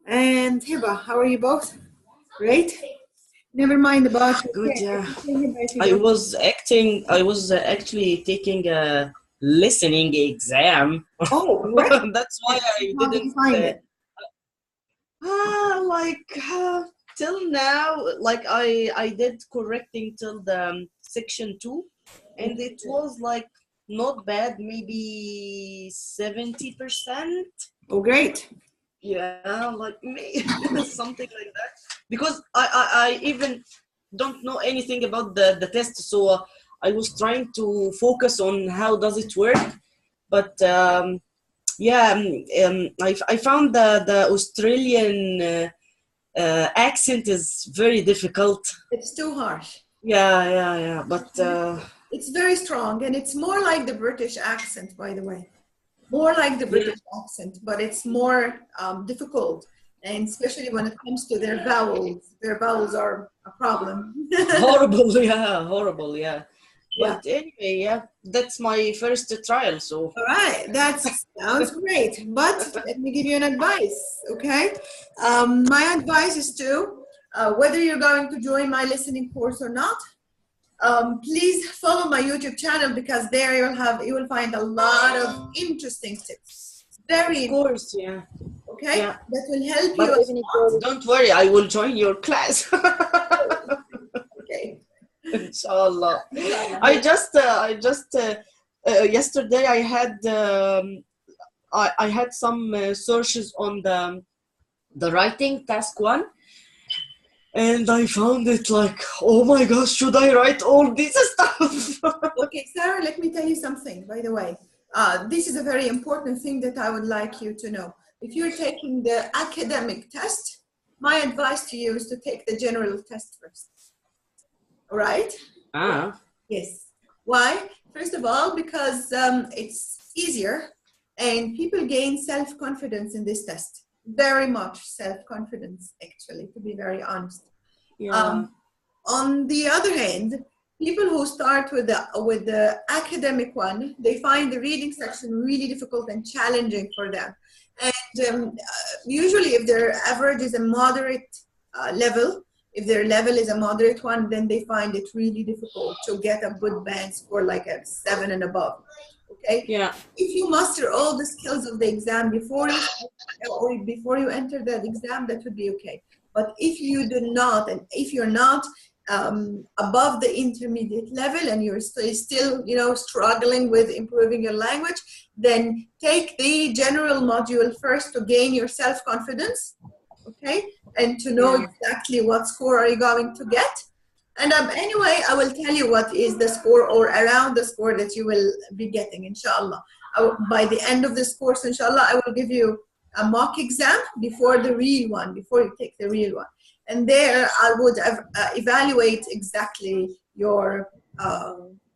And Hiba. How are you both? Great. Never mind about your Good, hair. yeah. Hiba, if you I don't. was acting, I was actually taking a listening exam. Oh, great. That's why I How did you didn't, find it? like, till now, like, I did correcting till the section two, and it was like not bad, maybe 70%. Oh, great. Yeah, like me, something like that. Because I even don't know anything about the test, so I was trying to focus on how does it work. But yeah, I found the Australian accent is very difficult. It's too harsh. Yeah. But It's very strong, and it's more like the British accent, by the way. More like the yeah, British accent, but it's more difficult, and especially when it comes to their vowels. Their vowels are a problem. horrible. Yeah, horrible. Yeah. Yeah. But anyway, yeah, that's my first trial. So All right, that sounds great. But let me give you an advice, okay? My advice is to, whether you're going to join my listening course or not, please follow my YouTube channel because there you will find a lot of interesting tips. of Very interesting, course, yeah, okay? yeah. That will help you But a lot. don't worry, I will join your class. Okay. Inshallah. Inshallah. I just yesterday I had some searches on the writing task one, and I found it like, oh my gosh, should I write all this stuff? Okay, Sarah, let me tell you something, by the way. This is a very important thing that I would like you to know. If you're taking the academic test, my advice to you is to take the general test first. All right? Ah, Yes. Why? First of all, because it's easier and people gain self-confidence in this test. Very much self-confidence, actually, to be very honest. yeah, Um, on the other hand, people who start with the academic one, they find the reading section really difficult and challenging for them. And usually, if their average is a moderate level, if their level is a moderate one, then they find it really difficult to get a good band score like a 7 and above. Okay, yeah, if you master all the skills of the exam before you or before you enter the exam, that would be okay. But if you do not, and if you're not above the intermediate level and you're still, struggling with improving your language, then take the general module first to gain your self-confidence, okay, and to know yeah. exactly what score are you going to get. And anyway, I will tell you what is the score or around the score that you will be getting, inshallah. By the end of this course, inshallah, I will give you a mock exam before the real one, before you take the real one. And there I would evaluate exactly your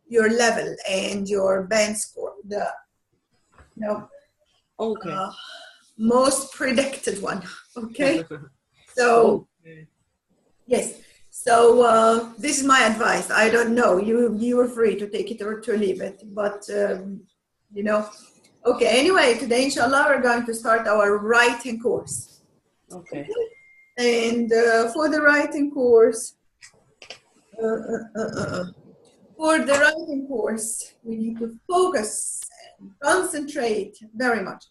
level and your band score, the you know, Okay. uh, most predicted one. Okay, so Okay. yes. So this is my advice. I don't know. You are free to take it or to leave it, but you know. Okay. Anyway, today, inshallah, we're going to start our writing course. Okay. Okay. And for the writing course, uh, uh, uh, uh, uh, for the writing course, we need to focus and concentrate very much.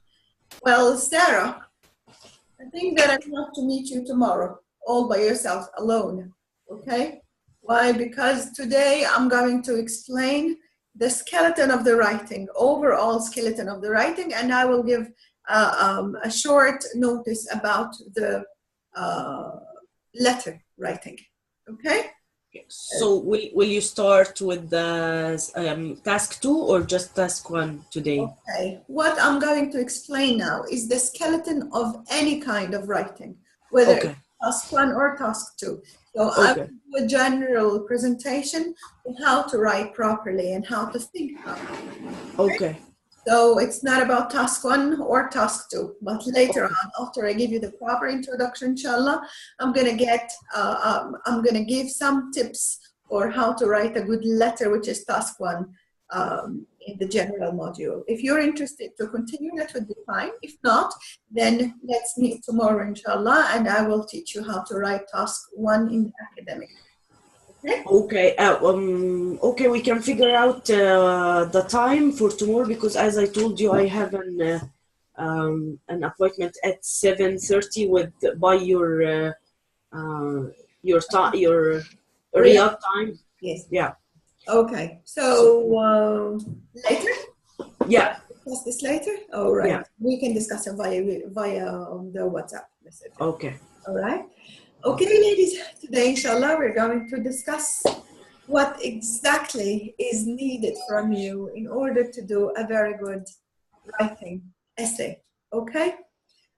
Well, Sarah, I think that I have to meet you tomorrow, all by yourself, alone. Okay? Why? Because today I'm going to explain the skeleton of the writing, overall skeleton of the writing, and I will give a short notice about the uh, letter writing. Okay? So will you start with the task two or just task one today? Okay, what I'm going to explain now is the skeleton of any kind of writing, whether it's Okay. task one or task two. So I Okay. will do a general presentation on how to write properly and how to think properly. Okay? Okay. So it's not about task one or task two, but later Okay. on, after I give you the proper introduction, inshallah, I'm gonna give some tips for how to write a good letter, which is task one, in the general module. If you're interested to continue, that would be fine. If not, then let's meet tomorrow, inshallah, and I will teach you how to write task 1 in the academic. Okay. Okay, we can figure out the time for tomorrow, because as I told you, I have an appointment at 7:30 with by your Riyadh time. Yes. Yeah. Okay. So later? Yeah. Discuss this later? All right. Yeah. We can discuss it via the WhatsApp message. Okay. All right. Okay, ladies. Today, inshallah, we're going to discuss what exactly is needed from you in order to do a very good writing essay. Okay?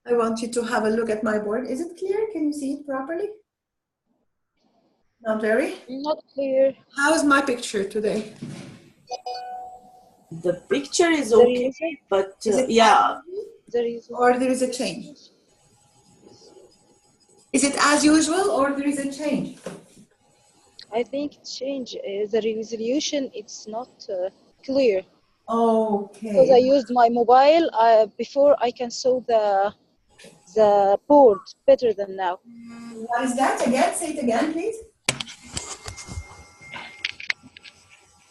I want you to have a look at my board. Is it clear? Can you see it properly? Not very? Not clear. How is my picture today? The picture is okay, but yeah. Or there is a change? Is it as usual or there is a change? I think it's change. The resolution, it's not clear. Okay. Because I used my mobile before, I can saw the board better than now. What is that again? Say it again, please.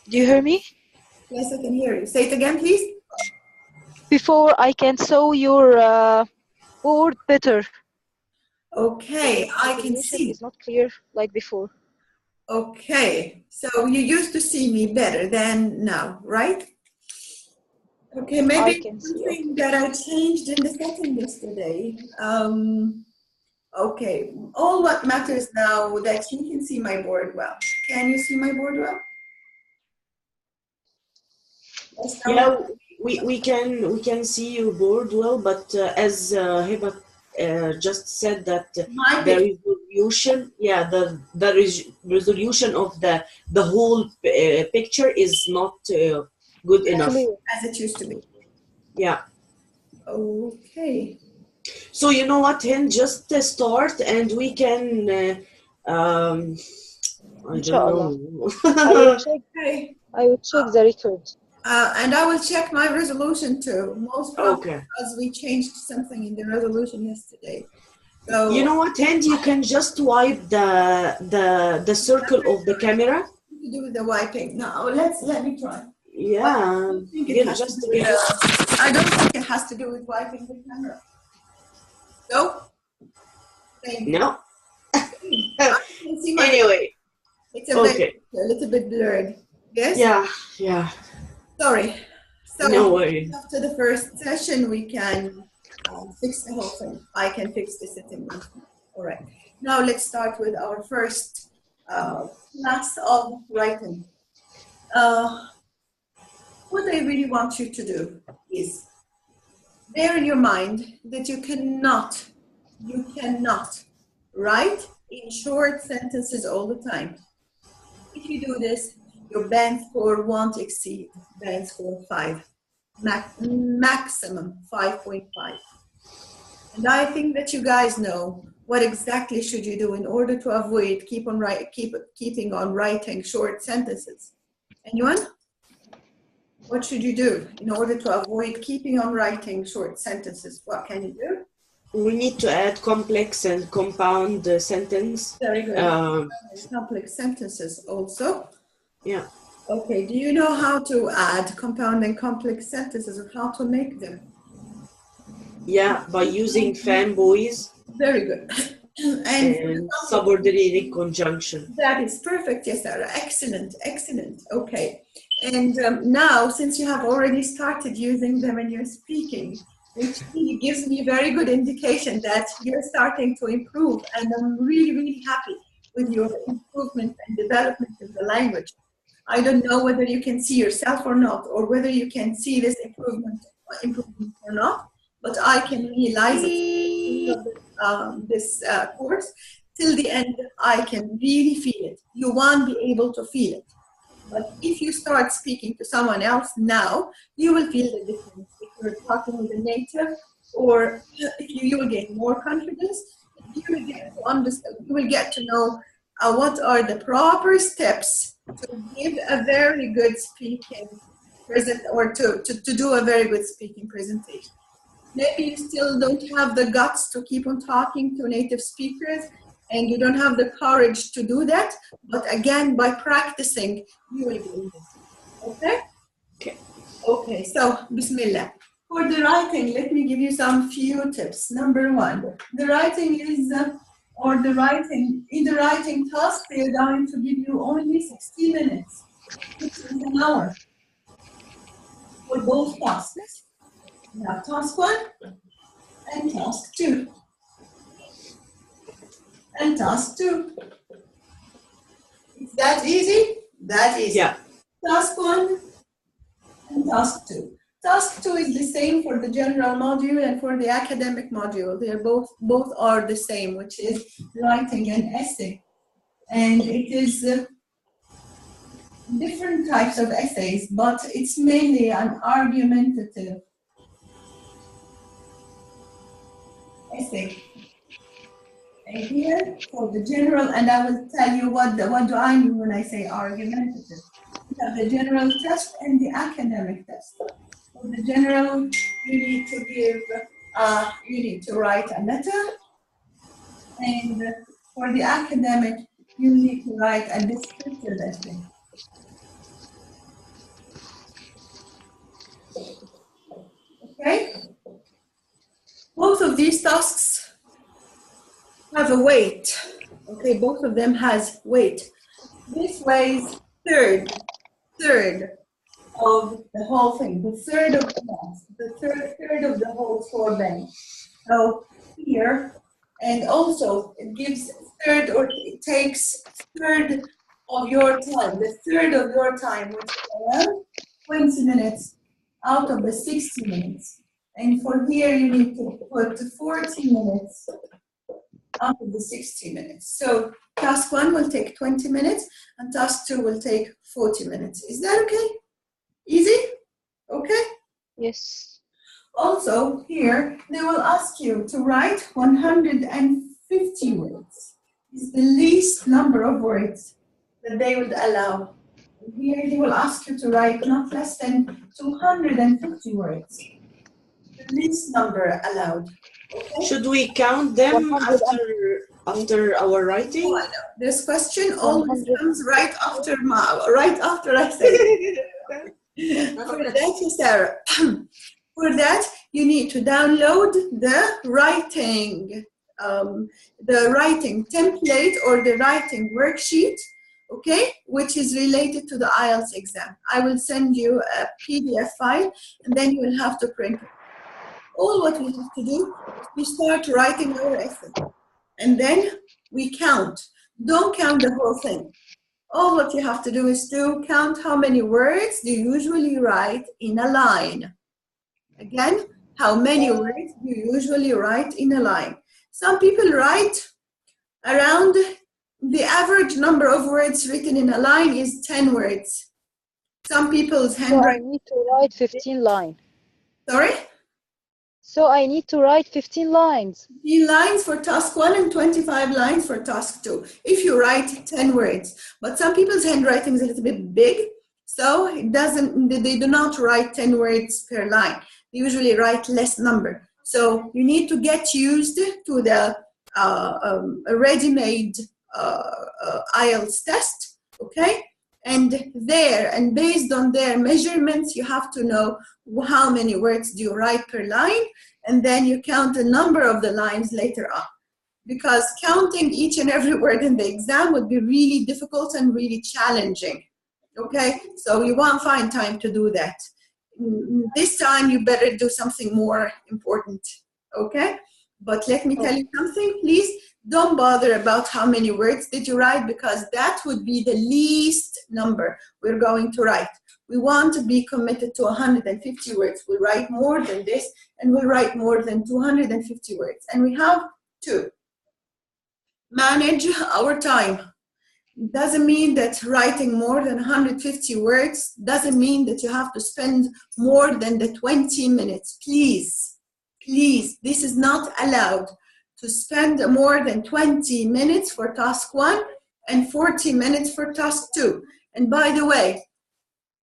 Do you hear me? Yes, I can hear you. Say it again, please. Before, I can saw your board better. Okay, I can see. It's not clear like before. Okay, so you used to see me better than now, right? Okay, maybe something that I changed in the setting yesterday. Okay, all what matters now that you can see my board well. Can you see my board well? Yeah, we can see your board well, but as Hiba just said that the resolution, yeah, the resolution of the whole picture is not good enough as it used to be. Yeah. Okay. So you know what, Hind, just start and we can. I don't know. I will check the record. And I will check my resolution too. Most probably okay. Because we changed something in the resolution yesterday. So you know what, Hind, you can just wipe the circle of the camera. To do with the wiping. Now let me try. Yeah. I don't think it has to do with wiping the camera. No. No. Anyway, it's a little bit blurred. Yes. Yeah. Sorry. So no worries. After the first session, we can fix the whole thing. I can fix this setting. All right. Now let's start with our first class of writing. What I really want you to do is bear in your mind that you cannot write in short sentences all the time. If you do this, your band score won't exceed band score 5, maximum 5.5. And I think that you guys know what exactly should you do in order to avoid keeping on writing short sentences. Anyone? What should you do in order to avoid keeping on writing short sentences? What can you do? We need to add complex and compound sentence. Very good. Complex sentences also. Yeah. Okay, do you know how to add compound and complex sentences or how to make them? Yeah, by using fanboys. Very good. and subordinating conjunction. That is perfect, yes, Sarah. Excellent, excellent. Okay. And now, since you have already started using them in your speaking, which really gives me a very good indication that you're starting to improve, and I'm really, really happy with your improvement and development of the language. I don't know whether you can see yourself or not, or whether you can see this improvement or not, but I can realize it this course. Till the end, I can really feel it. You won't be able to feel it. But if you start speaking to someone else now, you will feel the difference. If you're talking with a native, or if you will gain more confidence, you will get to understand, you will get to know what are the proper steps to give a very good speaking present, or to do a very good speaking presentation. Maybe you still don't have the guts to keep on talking to native speakers, and you don't have the courage to do that. But again, by practicing, you will be able to. Okay? Okay. Okay, so Bismillah. For the writing, let me give you some few tips. Number one, the writing is, in the writing task, they're going to give you only 60 minutes, which is an hour for both tasks. You have task 1 and task 2. And task 2. Is that easy? That easy. Yeah. Task 1 and task 2. Task 2 is the same for the general module and for the academic module. They're both are the same, which is writing an essay. And it is different types of essays, but it's mainly an argumentative essay. And here for the general, and I will tell you what do I mean when I say argumentative. We have the general test and the academic test. For the general, you need to give, you need to write a letter, and for the academic, you need to write a descriptive essay. Okay? Both of these tasks have a weight. Okay, both of them has weight. This weighs third of the whole thing, the third of the mass, the third of the whole score bank. So here, and also it gives third, or it takes third of your time, the third of your time, which is around 20 minutes out of the 60 minutes. And for here, you need to put 40 minutes out of the 60 minutes. So task 1 will take 20 minutes and task 2 will take 40 minutes. Is that okay? Easy? Okay? Yes. Also, here, they will ask you to write 150 words. It's the least number of words that they would allow. Here, they will ask you to write not less than 250 words. The least number allowed. Okay? Should we count them 100 after our writing? Oh, I know. This question always comes right after I say it. For that, Sarah, for that, you need to download the writing template or the writing worksheet, okay, which is related to the IELTS exam. I will send you a PDF file, and then you will have to print it. All what we have to do is we start writing our essay, and then we count. Don't count the whole thing. All what you have to do is to count how many words do you usually write in a line. Again, how many words do you usually write in a line? Some people write around, the average number of words written in a line is 10 words. Some people's handwriting. So I need to write 15 lines. Sorry? So I need to write 15 lines. 15 lines for task 1 and 25 lines for task 2. If you write 10 words. But some people's handwriting is a little bit big, so they do not write 10 words per line. They usually write less number. So you need to get used to the ready-made IELTS test, okay? And based on their measurements, you have to know how many words do you write per line, and then you count the number of the lines later on. Because counting each and every word in the exam would be really difficult and really challenging, okay? So you won't find time to do that. This time you better do something more important, okay? But let me tell you something, please don't bother about how many words did you write, because that would be the least number we're going to write. We want to be committed to 150 words. We'll write more than this, and we'll write more than 250 words. And we have to manage our time. It doesn't mean that writing more than 150 words doesn't mean that you have to spend more than the 20 minutes. Please, please, this is not allowed. To spend more than 20 minutes for task 1 and 40 minutes for task 2. And by the way,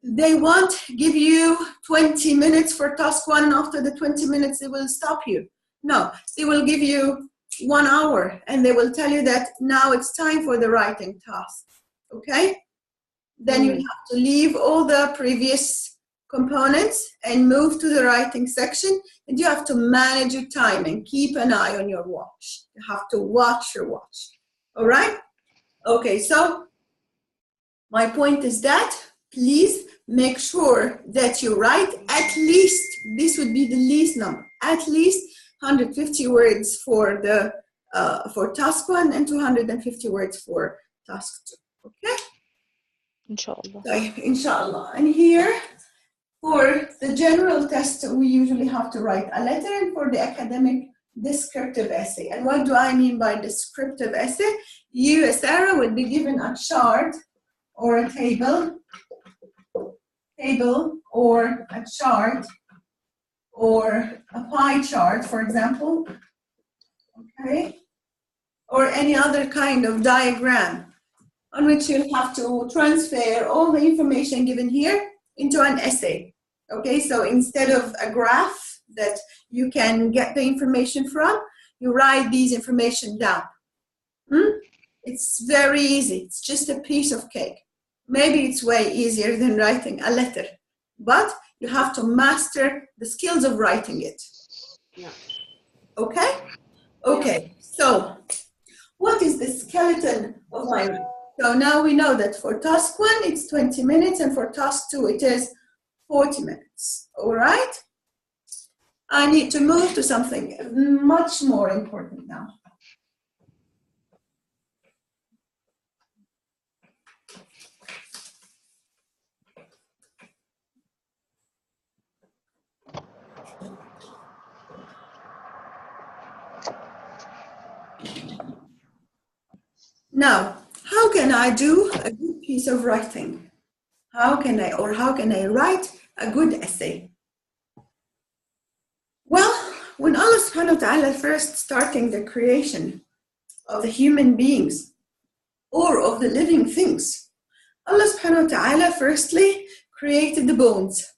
they won't give you 20 minutes for task 1, and after the 20 minutes they will stop you. No, they will give you 1 hour and they will tell you that now it's time for the writing task. Okay? Then you have to leave all the previous components and move to the writing section, and you have to manage your time and keep an eye on your watch. You have to watch your watch. All right? Okay, so my point is that please make sure that you write at least, this would be the least number, at least 150 words for the for task 1 and 250 words for task 2. Okay? Inshallah. Inshallah. And here, for the general test, we usually have to write a letter, and for the academic, descriptive essay. And what do I mean by descriptive essay? You, Sarah, will be given a chart or a table or a chart or a pie chart, for example, okay, or any other kind of diagram on which you'll have to transfer all the information given here into an essay. Okay, so instead of a graph that you can get the information from, you write these information down. It's very easy. It's just a piece of cake. Maybe it's way easier than writing a letter, but you have to master the skills of writing it. Yeah. Okay? Okay, so what is the skeleton of my writing? So now we know that for task 1, it's 20 minutes, and for task 2, it is 40 minutes. All right? I need to move to something much more important now. Now, how can I do a good piece of writing? How can I write a good essay? Well, when Allah subhanahu wa ta'ala first starting the creation of the human beings or of the living things, Allah subhanahu wa ta'ala firstly created the bones,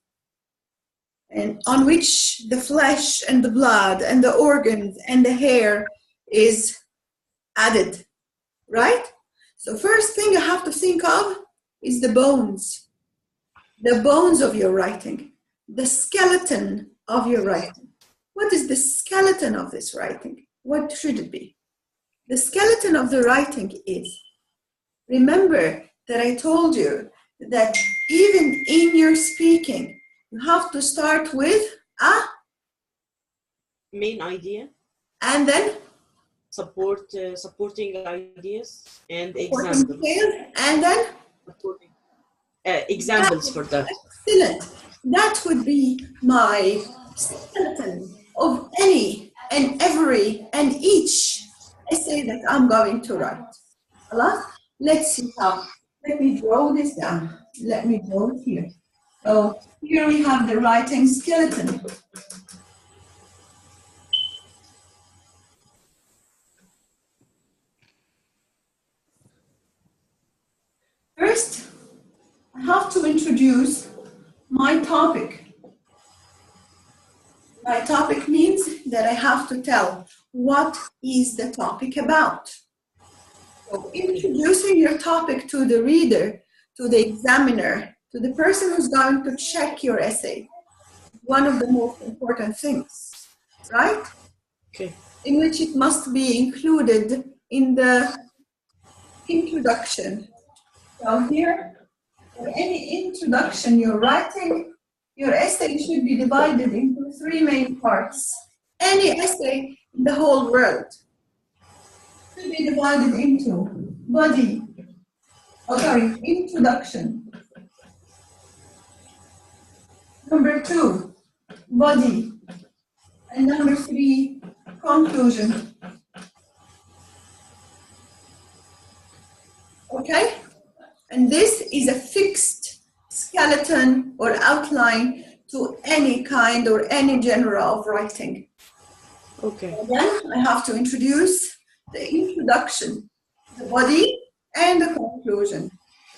and on which the flesh and the blood and the organs and the hair is added, right? So first thing you have to think of is the bones of your writing, the skeleton of your writing. What is the skeleton of this writing? What should it be? The skeleton of the writing is, remember that I told you that even in your speaking, you have to start with a main idea, and then supporting ideas and examples. And then examples for that. Excellent. That would be my skeleton of any and every and each essay that I'm going to write. Let's see how. Let me draw this down. Let me draw it here. So here we have the writing skeleton. First, I have to introduce my topic. My topic means that I have to tell what is the topic about. So introducing your topic to the reader, to the examiner, to the person who's going to check your essay, one of the most important things, right? Okay. In which it must be included in the introduction. So here, for any introduction you're writing, your essay should be divided into 3 main parts. Any essay in the whole world should be divided into introduction. Number 2, body. And number 3, conclusion. Okay? And this is a fixed skeleton or outline to any kind or any genre of writing. Okay. And then I have to introduce the introduction, the body, and the conclusion.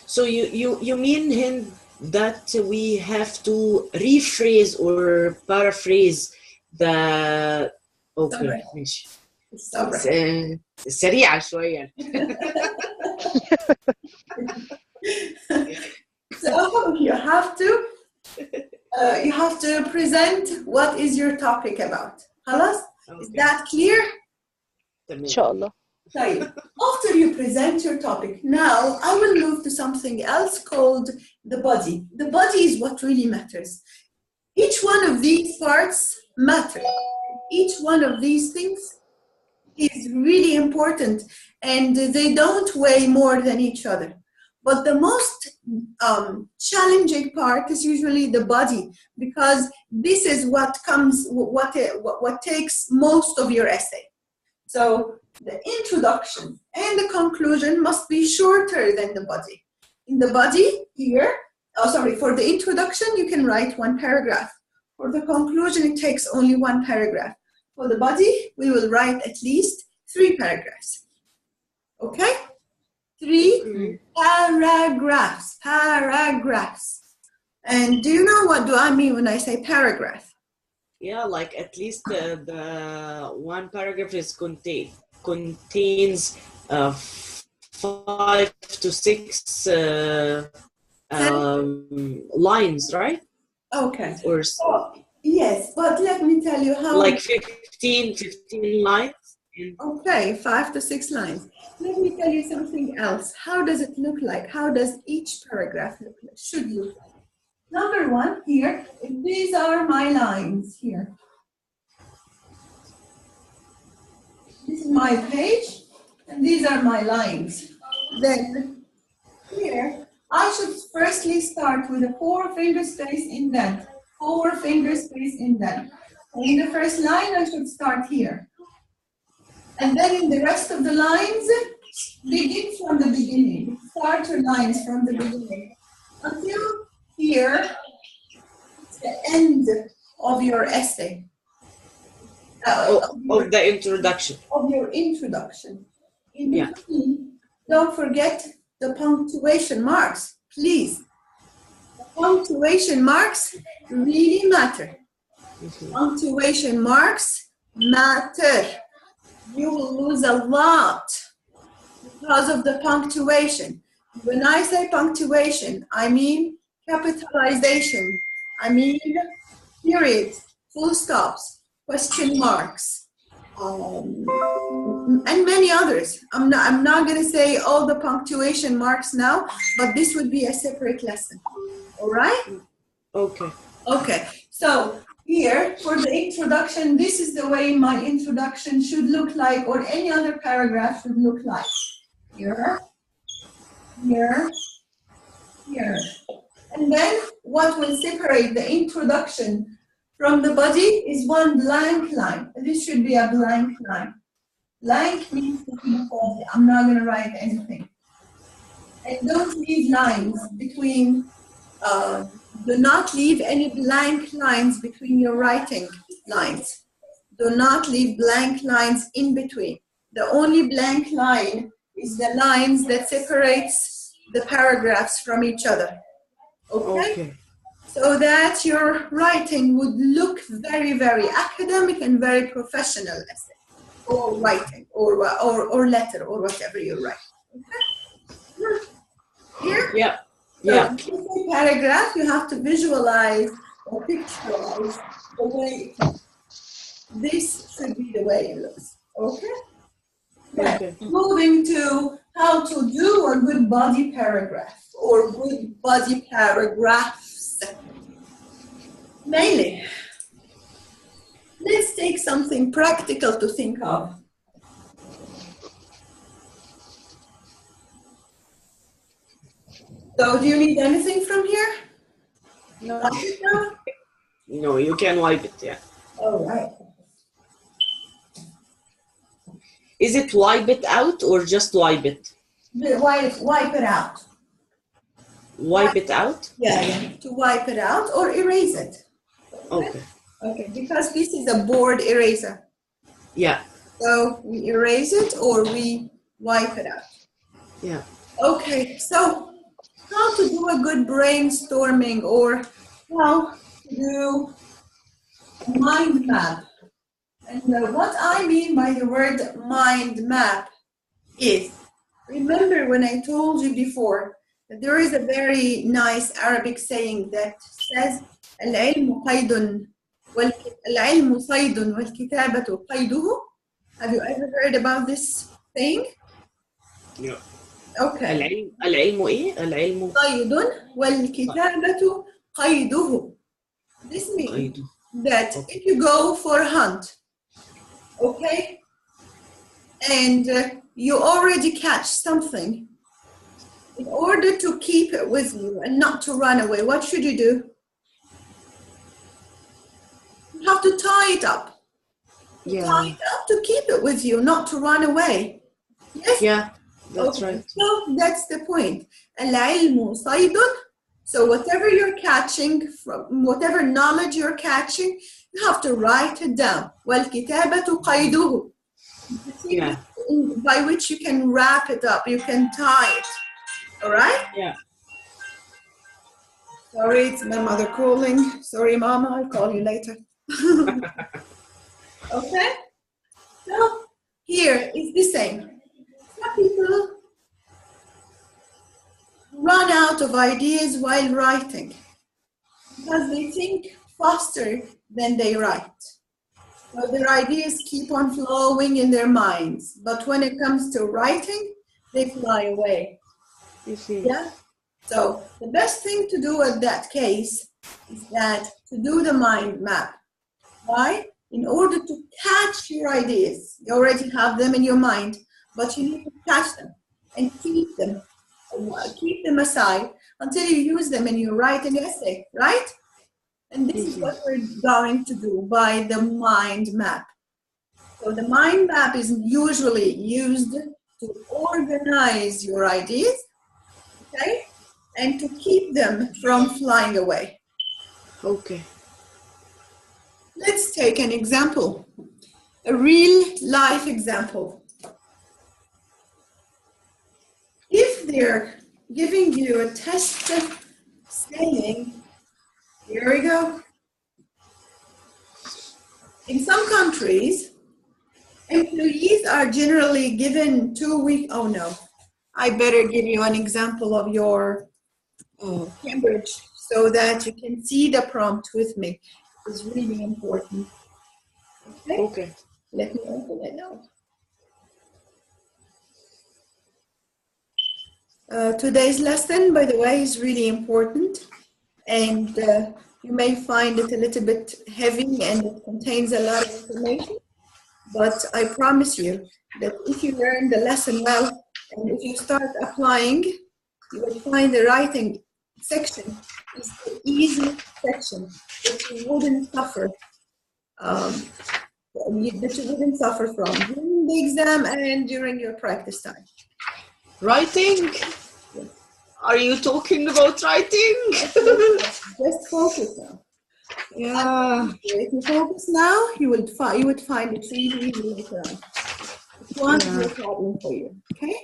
So you mean Hind, that we have to rephrase or paraphrase the okay Sorry. ماشي Sorry. سريعة شوية. So you have to present what is your topic about. خلاص? Is that clear? إن شاء الله. طيب. After you present your topic, now I will move to something else called the body. The body is what really matters. Each one of these parts matter. Each one of these things is really important, and they don't weigh more than each other. But the most challenging part is usually the body, because this is what takes most of your essay. So the introduction and the conclusion must be shorter than the body. In the body here, for the introduction, you can write 1 paragraph. For the conclusion, it takes only 1 paragraph. For the body, we will write at least 3 paragraphs. Okay? 3 paragraphs. And do you know what do I mean when I say paragraph? Yeah, like at least the 1 paragraph is contains 5 to 6 lines, right? Okay. Or yes, but let me tell you how. Like 15 lines. Okay, 5 to 6 lines. Let me tell you something else. How does it look like? How does each paragraph should look like? Number 1 here, these are my lines here. This is my page, and these are my lines. Then here, I should firstly start with a 4-finger space indent. 4-finger space indent. In the first line, I should start here. And then in the rest of the lines, begin from the beginning. Start your lines from the beginning. Until here, it's the end of your essay. Of the introduction. Of your introduction. In between, don't forget the punctuation marks, please. The punctuation marks really matter. Punctuation marks matter. You will lose a lot because of the punctuation. When I say punctuation, I mean capitalization. I mean periods, full stops, question marks, and many others. I'm not going to say all the punctuation marks now, but this would be a separate lesson. All right? Okay. Okay. So here, for the introduction, this is the way my introduction should look like, or any other paragraph should look like. Here, here, here. And then what will separate the introduction from the body is 1 blank line. This should be a blank line. Blank means I'm not going to write anything. And don't leave lines between do not leave any blank lines between your writing lines. Do not leave blank lines in between. The only blank line is the lines that separates the paragraphs from each other. Okay? So that your writing would look very, very academic and very professional essay, or writing, or letter, or whatever you write. Okay? Here? Yeah. So in paragraph, you have to visualize or picturize the way this should be the way it looks. Okay? Okay. Moving to how to do a good body paragraph or good body paragraphs. Mainly, let's take something practical to think of. So, do you need anything from here? No. No, you can wipe it, yeah. All right. Is it wipe it out or just wipe it? Wipe it out. Wipe it out? Yeah, to wipe it out or erase it. Okay. Okay, because this is a board eraser. Yeah. So we erase it or we wipe it out. Yeah. Okay, so how to do a good brainstorming or how to do a mind map. And what I mean by the word mind map is, remember when I told you before that there is a very nice Arabic saying that says العلم قيد العلم صيد والكتابة قيده. Have you ever heard about this saying? Yeah. Okay. العلم ايه؟ العلم صيد والكتابة قيده. This means قيد. that if you go for a hunt, okay, and you already catch something, in order to keep it with you and not to run away, what should you do? You have to tie it up. Yeah. Tie it up to keep it with you, not to run away. Yes? Yeah, that's Okay. right. So that's the point. العلم صيد. So whatever you're catching, from whatever knowledge you're catching, you have to write it down. والكتابة قيده. Yeah. By which you can wrap it up, you can tie it. All right? Yeah. Sorry, it's my mother calling. Sorry, Mama, I'll call you later. Okay? So here is the same. Some people run out of ideas while writing because they think faster than they write. So their ideas keep on flowing in their minds, but when it comes to writing, they fly away. You see. Yeah? So the best thing to do in that case is that to do the mind map. Why? In order to catch your ideas, you already have them in your mind, but you need to catch them and keep them aside until you use them in your writing essay, right? And this is what we're going to do by the mind map. So the mind map is usually used to organize your ideas, okay, and to keep them from flying away. Okay. Let's take an example, a real life example. If they're giving you a test saying, here we go. In some countries, employees are generally given 2 weeks. Oh no, I better give you an example of your Cambridge so that you can see the prompt with me. It's really important. Okay? Okay. Let me open it now. Today's lesson, by the way, is really important, and you may find it a little bit heavy and it contains a lot of information, but I promise you that if you learn the lesson well and if you start applying, you will find the writing section is the easy section that you wouldn't suffer. That you wouldn't suffer from during the exam and during your practice time. Writing? Yes. Are you talking about writing? Just focus now. Yeah. If you focus now, you would find it really easy later on. It won't be a problem for you. Okay?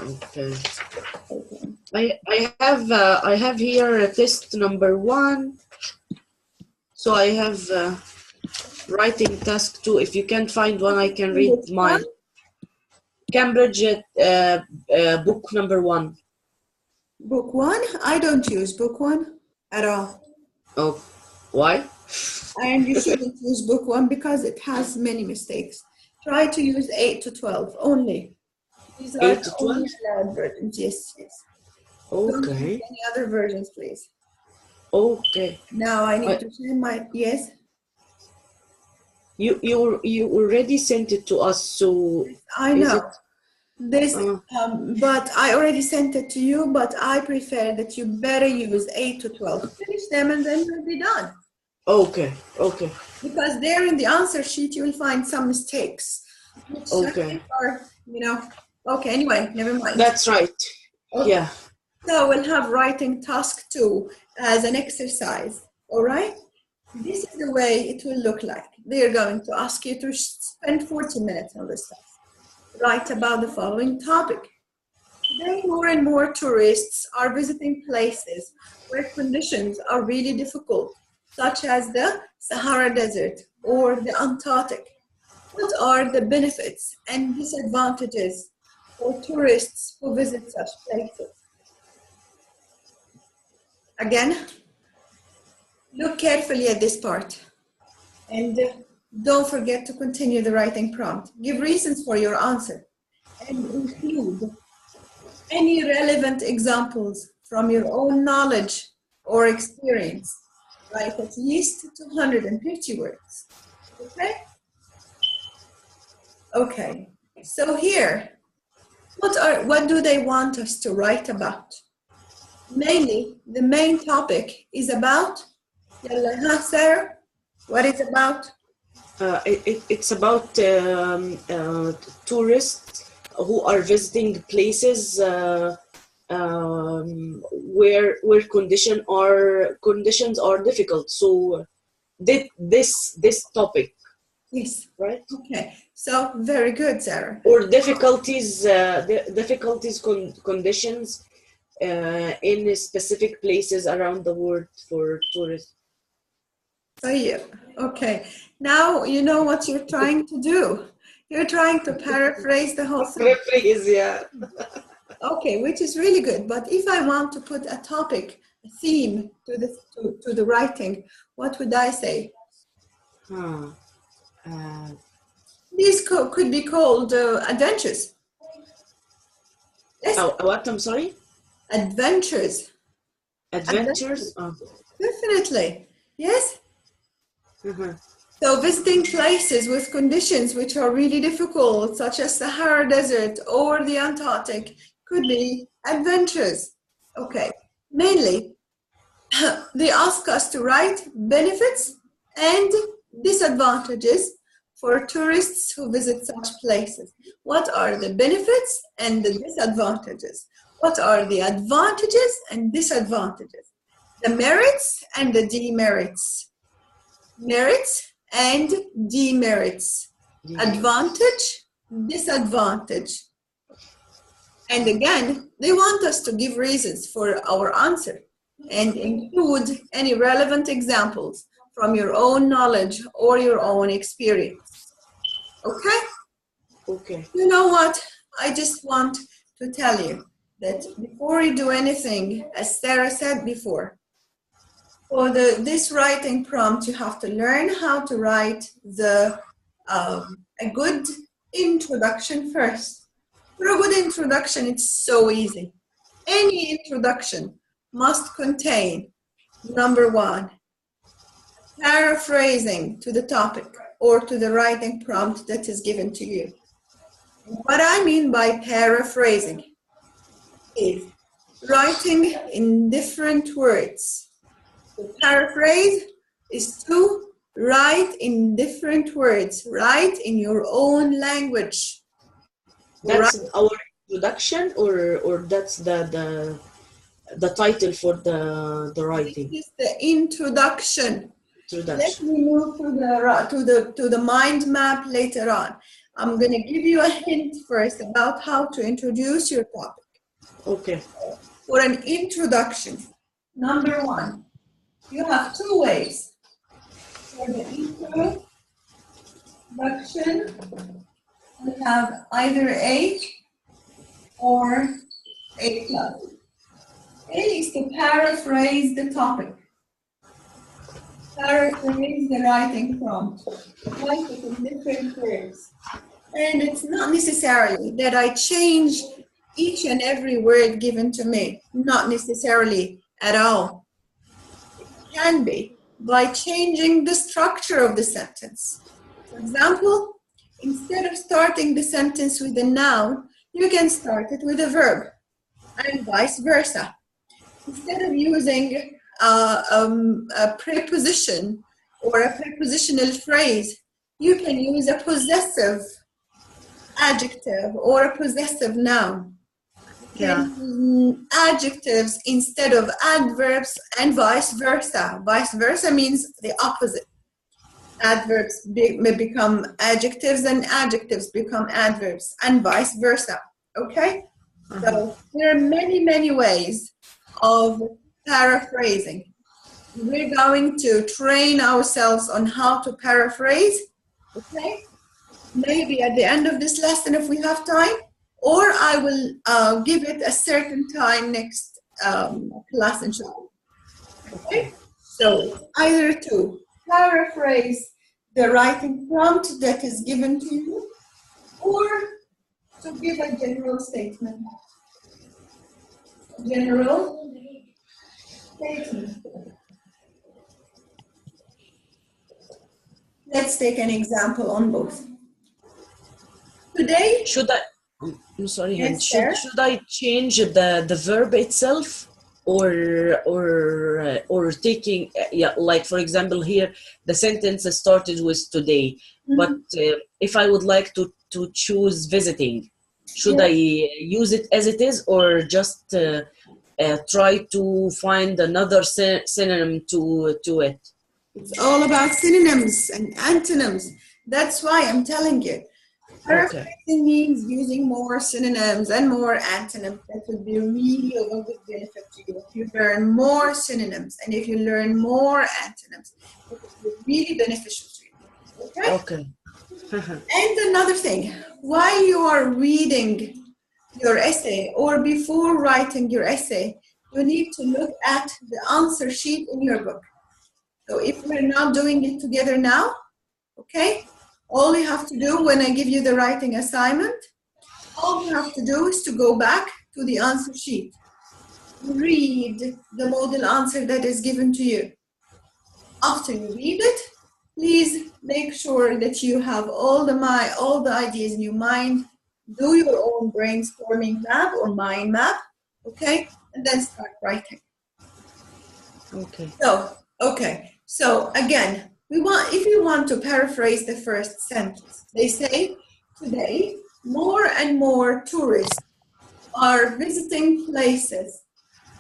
Okay. Okay. I have here test number 1. So I have writing task 2. If you can't find one, I can read mine. Cambridge book number 1. Book 1? I don't use book 1 at all. Oh, why? And you shouldn't use book 1 because it has many mistakes. Try to use 8 to 12 only. These are 8 to 12? only allowed versions. Yes, yes. Okay. Don't use any other versions, please. Okay. Now I need to share my, yes? You already sent it to us, so I know. But I already sent it to you, but I prefer that you better use 8 to 12. Finish them and then you'll be done. Okay, okay. Because there in the answer sheet, you will find some mistakes. Which Okay. are, okay, anyway, never mind. That's right. Okay. Yeah. So we'll have writing task 2 as an exercise, all right? This is the way it will look like. They're going to ask you to spend 40 minutes on this task. Write about the following topic. Today, more and more tourists are visiting places where conditions are really difficult, such as the Sahara Desert or the Antarctic. What are the benefits and disadvantages for tourists who visit such places? Again, look carefully at this part and don't forget to continue the writing prompt. Give reasons for your answer and include any relevant examples from your own knowledge or experience. Write at least 250 words. Okay? Okay. So here, what do they want us to write about? Mainly, the main topic is about, Sarah, what is about? It's about tourists who are visiting places where conditions are difficult. So this topic, Yes. right? Okay. So very good, Sarah. Or difficulties, conditions in specific places around the world for tourists. So yeah. Okay. Now you know what you're trying to do. You're trying to paraphrase the whole thing. Paraphrase, yeah. Okay, which is really good. But if I want to put a topic, a theme to the writing, what would I say? These could be called adventures. Yes. Oh, what? I'm sorry? Adventures. Adventures? Oh. Definitely. Yes. Mm-hmm. So visiting places with conditions which are really difficult, such as Sahara Desert or the Antarctic, could be adventures. Okay. Mainly, they ask us to write benefits and disadvantages for tourists who visit such places. What are the benefits and the disadvantages? What are the advantages and disadvantages? The merits and the demerits. Merits and demerits. Advantage, disadvantage. And again, they want us to give reasons for our answer and include any relevant examples from your own knowledge or your own experience. Okay? Okay. You know what? I just want to tell you that before you do anything, as Sarah said before, for this writing prompt, you have to learn how to write a good introduction first. For a good introduction, it's so easy. Any introduction must contain, number one, paraphrasing to the topic or to the writing prompt that is given to you. What I mean by paraphrasing is writing in different words. To paraphrase is to write in different words, write in your own language. That's our introduction, or that's the title for the writing. This is the introduction. Introduction. Let me move to the mind map later on. I'm going to give you a hint first about how to introduce your topic. Okay. For an introduction, number one, you have two ways. For the introduction, we have either A or A plus. A is to paraphrase the topic. Paraphrase the writing prompt. Write it in different words. And it's not necessarily that I change each and every word given to me. Not necessarily at all. It can be by changing the structure of the sentence. For example, instead of starting the sentence with a noun, you can start it with a verb, and vice versa. Instead of using a preposition or a prepositional phrase, you can use a possessive adjective or a possessive noun. You can use adjectives instead of adverbs and vice versa. Vice versa means the opposite. Adverbs may become adjectives and adjectives become adverbs and vice versa. Okay? So there are many, many ways of paraphrasing. We're going to train ourselves on how to paraphrase, okay? Maybe at the end of this lesson if we have time, or I will give it a certain time next class inshallah. Okay? So it's either to paraphrase the writing prompt that is given to you, or to give a general statement. General statement. Let's take an example on both. Today, Should I? I'm sorry, Hind. Yes, sir. Should I change the verb itself, or taking like for example here the sentence started with today, but if I would like to choose visiting, should I use it as it is, or just try to find another synonym to it? it's all about synonyms and antonyms. That's why I'm telling you. Paraphrasing means using more synonyms and more antonyms. That would be really of a good benefit to you. If you learn more synonyms and if you learn more antonyms, it will be really beneficial to you. Okay? Okay. And another thing, while you are reading your essay or before writing your essay, you need to look at the answer sheet in your book. So if we're not doing it together now, okay, all you have to do when I give you the writing assignment, all you have to do is to go back to the answer sheet. Read the model answer that is given to you. After you read it, please make sure that you have all the ideas in your mind. Do your own brainstorming map or mind map, okay, and then start writing. Okay. So again, if you want to paraphrase the first sentence, they say today more and more tourists are visiting places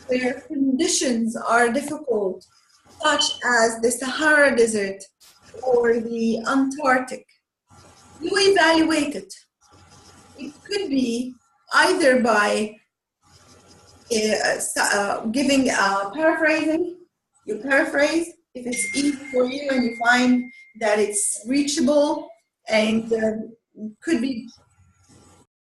where conditions are difficult, such as the Sahara Desert or the Antarctic. You evaluate it. It could be either by giving paraphrasing. You paraphrase if it's easy for you and you find that it's reachable, and could be